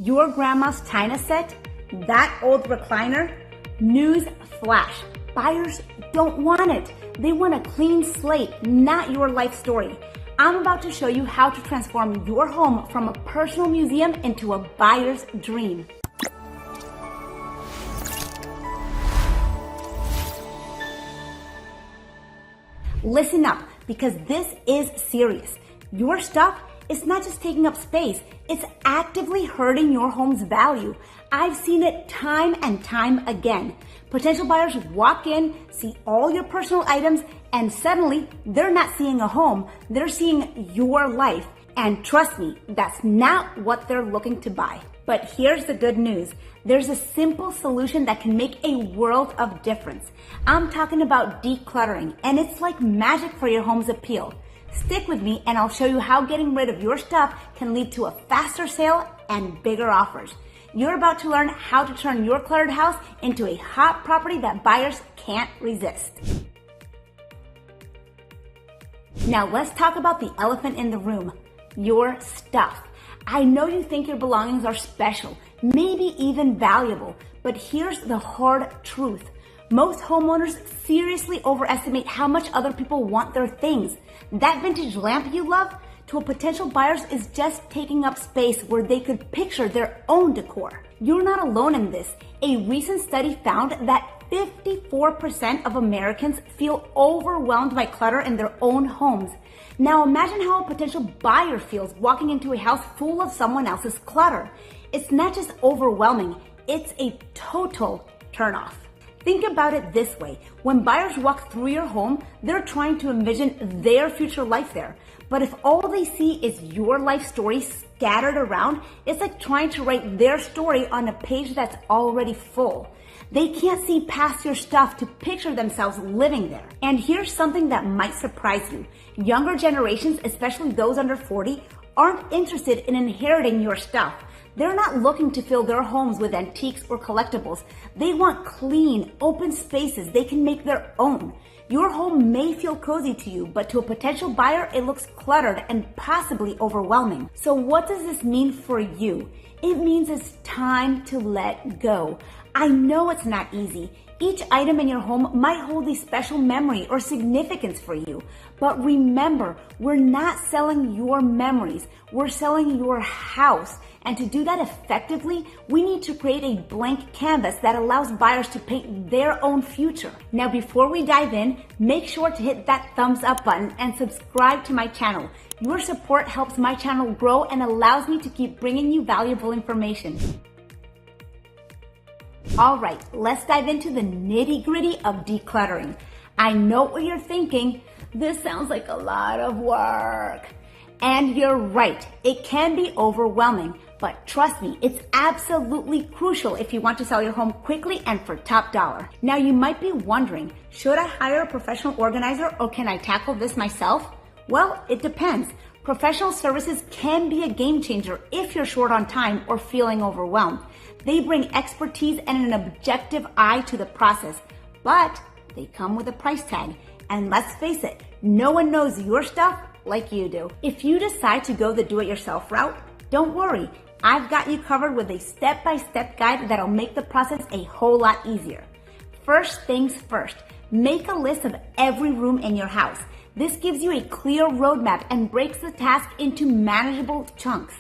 Your grandma's china set? That old recliner? News flash. Buyers don't want it. They want a clean slate, not your life story. I'm about to show you how to transform your home from a personal museum into a buyer's dream. Listen up, because this is serious. Your stuff is not just taking up space, it's actively hurting your home's value. I've seen it time and time again. Potential buyers walk in, see all your personal items, and suddenly they're not seeing a home, they're seeing your life. And trust me, that's not what they're looking to buy. But here's the good news. There's a simple solution that can make a world of difference. I'm talking about decluttering, and it's like magic for your home's appeal. Stick with me and I'll show you how getting rid of your stuff can lead to a faster sale and bigger offers. You're about to learn how to turn your cluttered house into a hot property that buyers can't resist. Now let's talk about the elephant in the room, your stuff. I know you think your belongings are special, maybe even valuable, but here's the hard truth. Most homeowners seriously overestimate how much other people want their things. That vintage lamp you love, to a potential buyers, is just taking up space where they could picture their own decor. You're not alone in this. A recent study found that 54% of Americans feel overwhelmed by clutter in their own homes. Now imagine how a potential buyer feels walking into a house full of someone else's clutter. It's not just overwhelming, it's a total turnoff. Think about it this way. When buyers walk through your home, they're trying to envision their future life there. But if all they see is your life story scattered around, it's like trying to write their story on a page that's already full. They can't see past your stuff to picture themselves living there. And here's something that might surprise you. Younger generations, especially those under 40, aren't interested in inheriting your stuff. They're not looking to fill their homes with antiques or collectibles. They want clean, open spaces they can make their own. Your home may feel cozy to you, but to a potential buyer, it looks cluttered and possibly overwhelming. So what does this mean for you? It means it's time to let go. I know it's not easy. Each item in your home might hold a special memory or significance for you. But remember, we're not selling your memories. We're selling your house. And to do that effectively, we need to create a blank canvas that allows buyers to paint their own future. Now, before we dive in, make sure to hit that thumbs up button and subscribe to my channel. Your support helps my channel grow and allows me to keep bringing you valuable information. All right, let's dive into the nitty-gritty of decluttering. I know what you're thinking. This sounds like a lot of work. And you're right, it can be overwhelming, but trust me, it's absolutely crucial if you want to sell your home quickly and for top dollar. Now you might be wondering, should I hire a professional organizer or can I tackle this myself? Well, it depends. Professional services can be a game changer if you're short on time or feeling overwhelmed. They bring expertise and an objective eye to the process, but they come with a price tag. And let's face it, no one knows your stuff like you do. If you decide to go the do-it-yourself route, don't worry. I've got you covered with a step-by-step guide that'll make the process a whole lot easier. First things first, make a list of every room in your house. This gives you a clear roadmap and breaks the task into manageable chunks.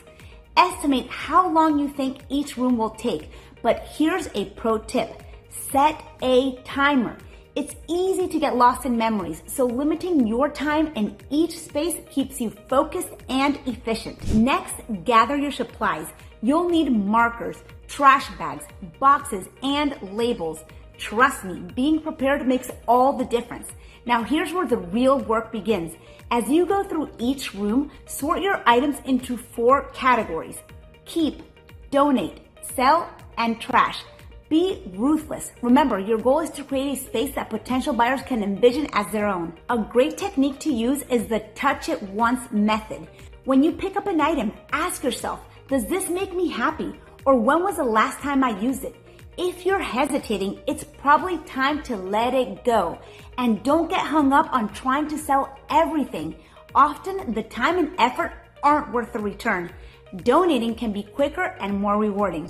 Estimate how long you think each room will take, but here's a pro tip. Set a timer. It's easy to get lost in memories, so limiting your time in each space keeps you focused and efficient. Next, gather your supplies. You'll need markers, trash bags, boxes, and labels. Trust me, being prepared makes all the difference. Now here's where the real work begins. As you go through each room, sort your items into 4 categories: keep, donate, sell, and trash. Be ruthless. Remember, your goal is to create a space that potential buyers can envision as their own. A great technique to use is the touch it once method. When you pick up an item, ask yourself, does this make me happy? Or when was the last time I used it? If you're hesitating, it's probably time to let it go. And don't get hung up on trying to sell everything. Often the time and effort aren't worth the return. Donating can be quicker and more rewarding.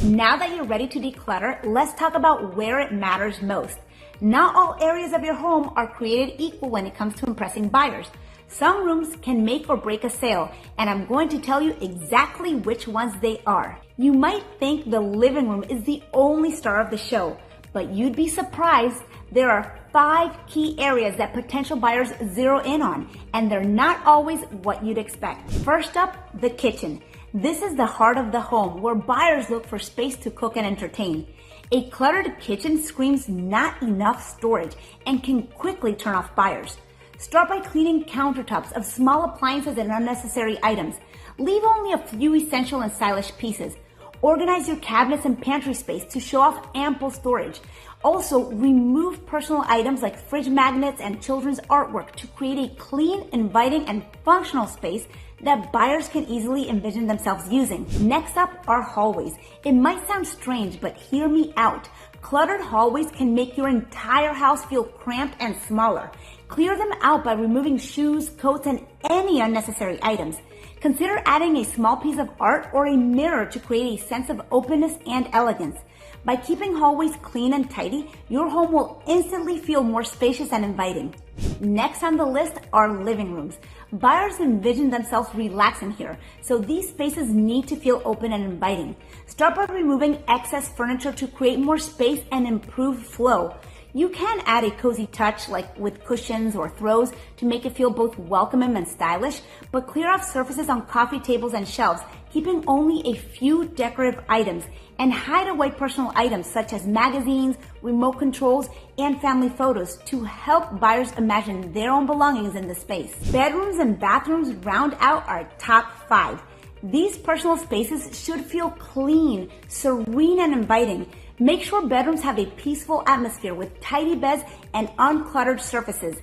Now that you're ready to declutter, let's talk about where it matters most. Not all areas of your home are created equal when it comes to impressing buyers. Some rooms can make or break a sale, and I'm going to tell you exactly which ones they are. You might think the living room is the only star of the show, but you'd be surprised. There are 5 key areas that potential buyers zero in on, and they're not always what you'd expect. First up, the kitchen. This is the heart of the home where buyers look for space to cook and entertain. A cluttered kitchen screams not enough storage and can quickly turn off buyers. Start by cleaning countertops of small appliances and unnecessary items. Leave only a few essential and stylish pieces. Organize your cabinets and pantry space to show off ample storage. Also, remove personal items like fridge magnets and children's artwork to create a clean, inviting, and functional space that buyers can easily envision themselves using. Next up are hallways. It might sound strange, but hear me out. Cluttered hallways can make your entire house feel cramped and smaller. Clear them out by removing shoes, coats, and any unnecessary items. Consider adding a small piece of art or a mirror to create a sense of openness and elegance. By keeping hallways clean and tidy, your home will instantly feel more spacious and inviting. Next on the list are living rooms. Buyers envision themselves relaxing here, so these spaces need to feel open and inviting. Start by removing excess furniture to create more space and improve flow. You can add a cozy touch like with cushions or throws to make it feel both welcoming and stylish, but clear off surfaces on coffee tables and shelves, keeping only a few decorative items, and hide away personal items such as magazines, remote controls, and family photos to help buyers imagine their own belongings in the space. Bedrooms and bathrooms round out our top 5. These personal spaces should feel clean, serene, and inviting. Make sure bedrooms have a peaceful atmosphere with tidy beds and uncluttered surfaces.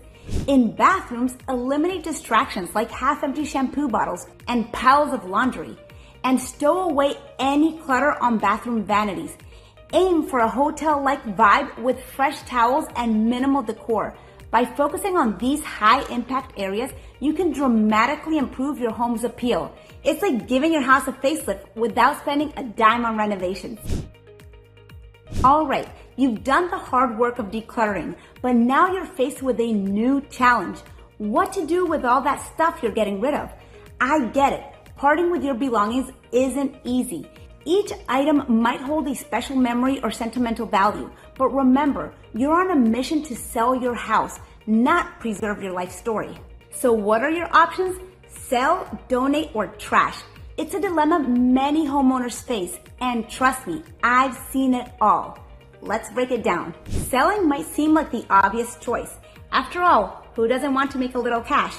In bathrooms, eliminate distractions like half-empty shampoo bottles and piles of laundry, and stow away any clutter on bathroom vanities. Aim for a hotel-like vibe with fresh towels and minimal decor. By focusing on these high-impact areas, you can dramatically improve your home's appeal. It's like giving your house a facelift without spending a dime on renovations. Alright, you've done the hard work of decluttering, but now you're faced with a new challenge. What to do with all that stuff you're getting rid of? I get it. Parting with your belongings isn't easy. Each item might hold a special memory or sentimental value, but remember, you're on a mission to sell your house, not preserve your life story. So what are your options? Sell, donate, or trash? It's a dilemma many homeowners face, and trust me, I've seen it all. Let's break it down. Selling might seem like the obvious choice. After all, who doesn't want to make a little cash?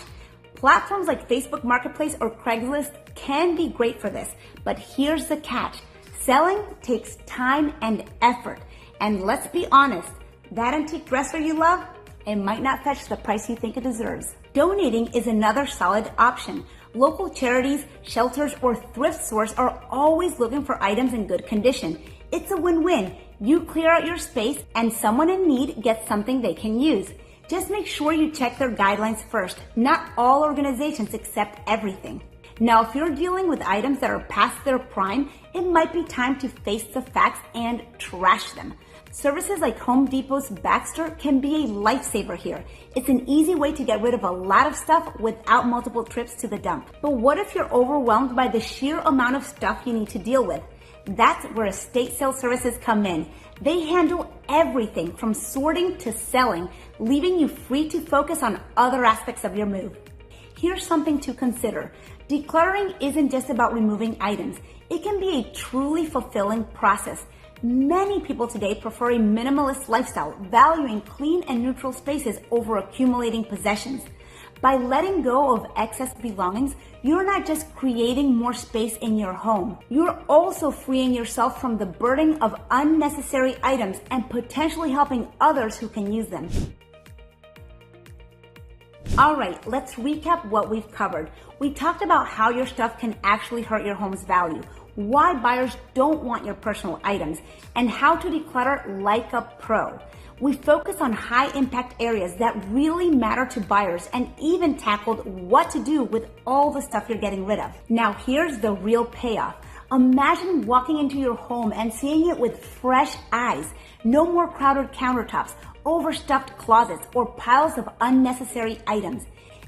Platforms like Facebook Marketplace or Craigslist can be great for this, but here's the catch. Selling takes time and effort, and let's be honest, that antique dresser you love, it might not fetch the price you think it deserves. Donating is another solid option. Local charities, shelters, or thrift stores are always looking for items in good condition. It's a win-win. You clear out your space and someone in need gets something they can use. Just make sure you check their guidelines first. Not all organizations accept everything. Now, if you're dealing with items that are past their prime, it might be time to face the facts and trash them. Services like Home Depot's Baxter can be a lifesaver here. It's an easy way to get rid of a lot of stuff without multiple trips to the dump. But what if you're overwhelmed by the sheer amount of stuff you need to deal with? That's where estate sale services come in. They handle everything from sorting to selling, leaving you free to focus on other aspects of your move. Here's something to consider. Decluttering isn't just about removing items. It can be a truly fulfilling process. Many people today prefer a minimalist lifestyle, valuing clean and neutral spaces over accumulating possessions. By letting go of excess belongings, you're not just creating more space in your home. You're also freeing yourself from the burden of unnecessary items and potentially helping others who can use them. Alright, let's recap what we've covered. We talked about how your stuff can actually hurt your home's value, why buyers don't want your personal items, and how to declutter like a pro. We focus on high impact areas that really matter to buyers and even tackled what to do with all the stuff you're getting rid of. Now here's the real payoff. Imagine walking into your home and seeing it with fresh eyes. No more crowded countertops, overstuffed closets, or piles of unnecessary items.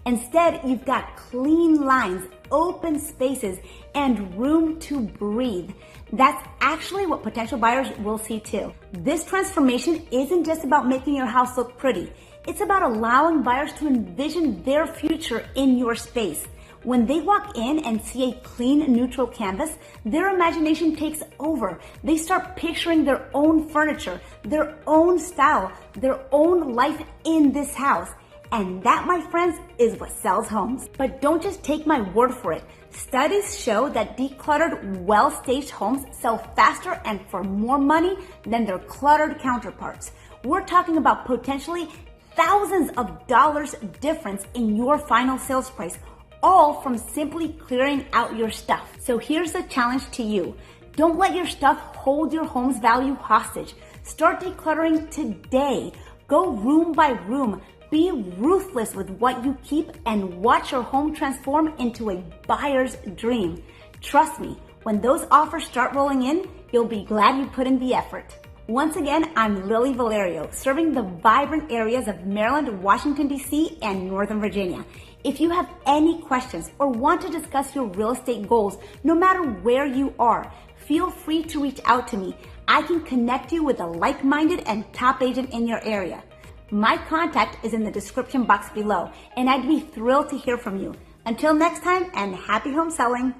Instead, you've got clean lines, open spaces, and room to breathe. That's actually what potential buyers will see too. This transformation isn't just about making your house look pretty. It's about allowing buyers to envision their future in your space. When they walk in and see a clean, neutral canvas, their imagination takes over. They start picturing their own furniture, their own style, their own life in this house. And that, my friends, is what sells homes. But don't just take my word for it. Studies show that decluttered, well-staged homes sell faster and for more money than their cluttered counterparts. We're talking about potentially thousands of dollars difference in your final sales price, all from simply clearing out your stuff. So here's a challenge to you. Don't let your stuff hold your home's value hostage. Start decluttering today. Go room by room. Be ruthless with what you keep and watch your home transform into a buyer's dream. Trust me, when those offers start rolling in, you'll be glad you put in the effort. Once again, I'm Lily Vallario, serving the vibrant areas of Maryland, Washington, D.C., and Northern Virginia. If you have any questions or want to discuss your real estate goals, no matter where you are, feel free to reach out to me. I can connect you with a like-minded and top agent in your area. My contact is in the description box below, and I'd be thrilled to hear from you. Until next time, and happy home selling.